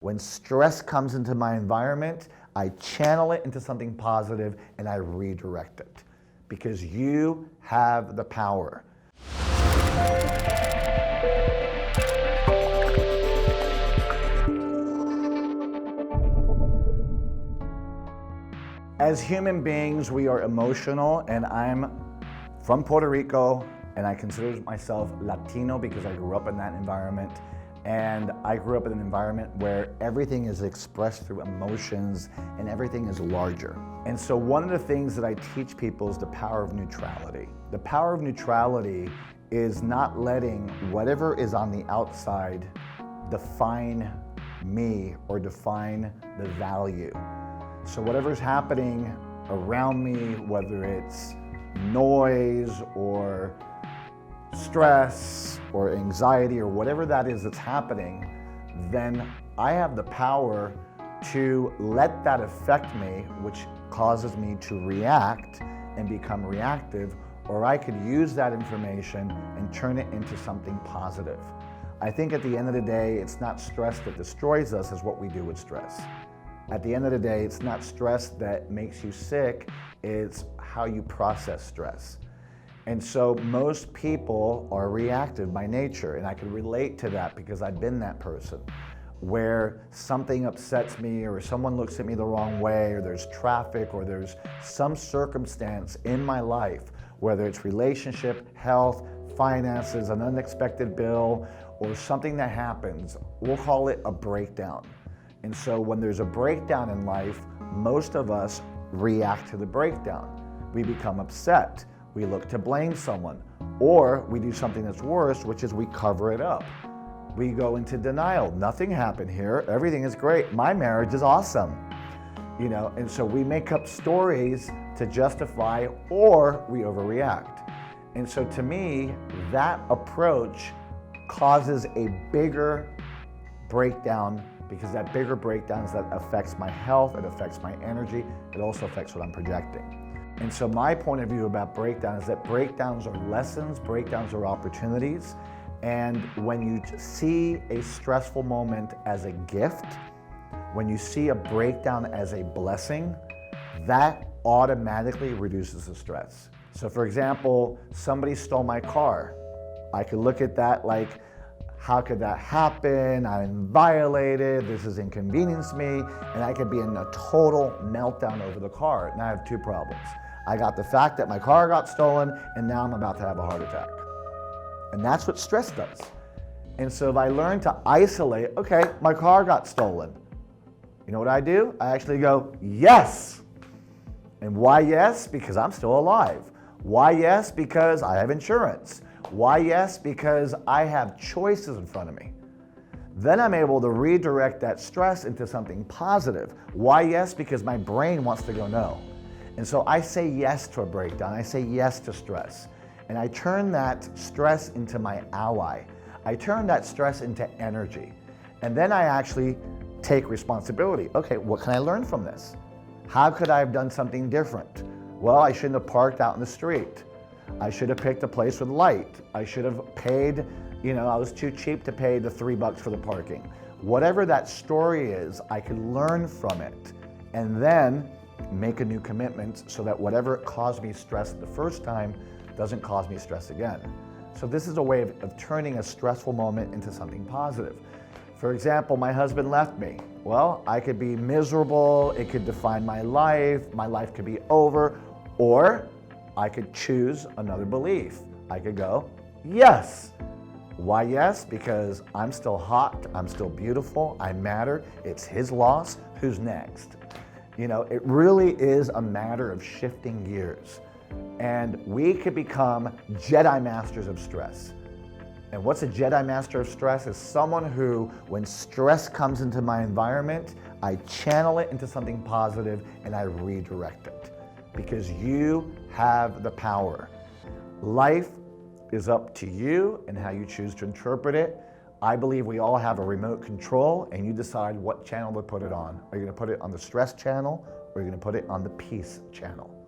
When stress comes into my environment, I channel it into something positive and I redirect it. Because you have the power. As human beings, we are emotional, and I'm from Puerto Rico, and I consider myself Latino because I grew up in that environment. And I grew up in an environment where everything is expressed through emotions and everything is larger. And so one of the things that I teach people is the power of neutrality. The power of neutrality is not letting whatever is on the outside define me or define the value. So whatever's happening around me, whether it's noise or stress or anxiety or whatever that is that's happening, then I have the power to let that affect me, which causes me to react and become reactive, or I could use that information and turn it into something positive. I think at the end of the day, it's not stress that destroys us, it's what we do with stress. At the end of the day, it's not stress that makes you sick, it's how you process stress. And so most people are reactive by nature, and I can relate to that because I've been that person where something upsets me or someone looks at me the wrong way or there's traffic or there's some circumstance in my life, whether it's relationship, health, finances, an unexpected bill, or something that happens, we'll call it a breakdown. And so when there's a breakdown in life, most of us react to the breakdown. We become upset. We look to blame someone, or we do something that's worse, which is we cover it up. We go into denial. Nothing happened here. Everything is great. My marriage is awesome. And so we make up stories to justify, or we overreact. And so to me, that approach causes a bigger breakdown, because that bigger breakdown is that affects my health, it affects my energy, it also affects what I'm projecting. And so my point of view about breakdown is that breakdowns are lessons, breakdowns are opportunities, and when you see a stressful moment as a gift, when you see a breakdown as a blessing, that automatically reduces the stress. So for example, somebody stole my car. I could look at that like, how could that happen? I'm violated, this has inconvenienced me, and I could be in a total meltdown over the car. And I have two problems. I got the fact that my car got stolen, and now I'm about to have a heart attack. And that's what stress does. And so if I learn to isolate, okay, my car got stolen. You know what I do? I actually go, yes. And why yes? Because I'm still alive. Why yes? Because I have insurance. Why yes? Because I have choices in front of me. Then I'm able to redirect that stress into something positive. Why yes? Because my brain wants to go no. And so I say yes to a breakdown. I say yes to stress. And I turn that stress into my ally. I turn that stress into energy. And then I actually take responsibility. Okay, what can I learn from this? How could I have done something different? Well, I shouldn't have parked out in the street. I should have picked a place with light. I should have paid, I was too cheap to pay the $3 for the parking. Whatever that story is, I can learn from it and then make a new commitment so that whatever caused me stress the first time doesn't cause me stress again. So this is a way of turning a stressful moment into something positive. For example, my husband left me. Well, I could be miserable, it could define my life could be over, or I could choose another belief. I could go, yes. Why yes? Because I'm still hot, I'm still beautiful, I matter, it's his loss, who's next? It really is a matter of shifting gears. And we could become Jedi Masters of stress. And what's a Jedi Master of stress? Is someone who, when stress comes into my environment, I channel it into something positive and I redirect it. Because you have the power. Life is up to you and how you choose to interpret it. I believe we all have a remote control, and you decide what channel to put it on. Are you going to put it on the stress channel, or are you going to put it on the peace channel?